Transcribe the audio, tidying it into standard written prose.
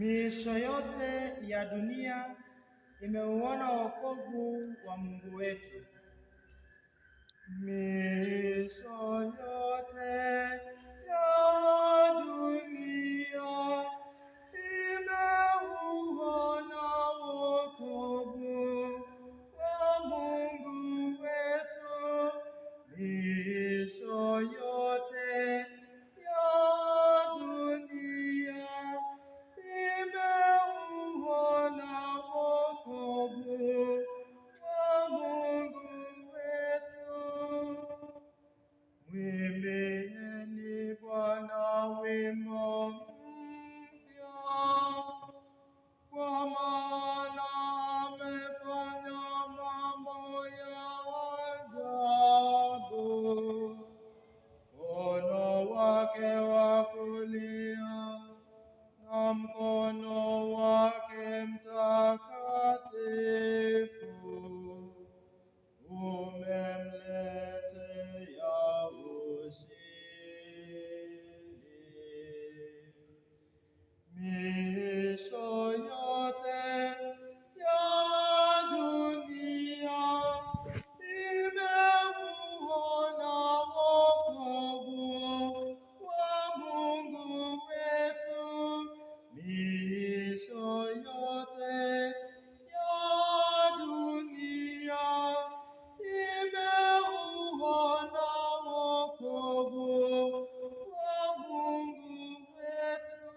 Miisho yote ya dunia imeuona wokovu wa Mungu wetu. Miisho yote ya dunia imeuona wokovu wa Mungu wetu. Miisho yote ya dunia imeuona wokovu wa Mungu wetu. Mwimbieni Bwana wimbo mpya, kwa maana amefanya mambo ya ajabu. Mkono wake wa kulia na mkono wake mtakatifu umemletea ushindi. Miisho yote ya dunia imeuona wokovu wa Mungu wetu. Miisho yote ya dunia imeuona wokovu wa Mungu wetu.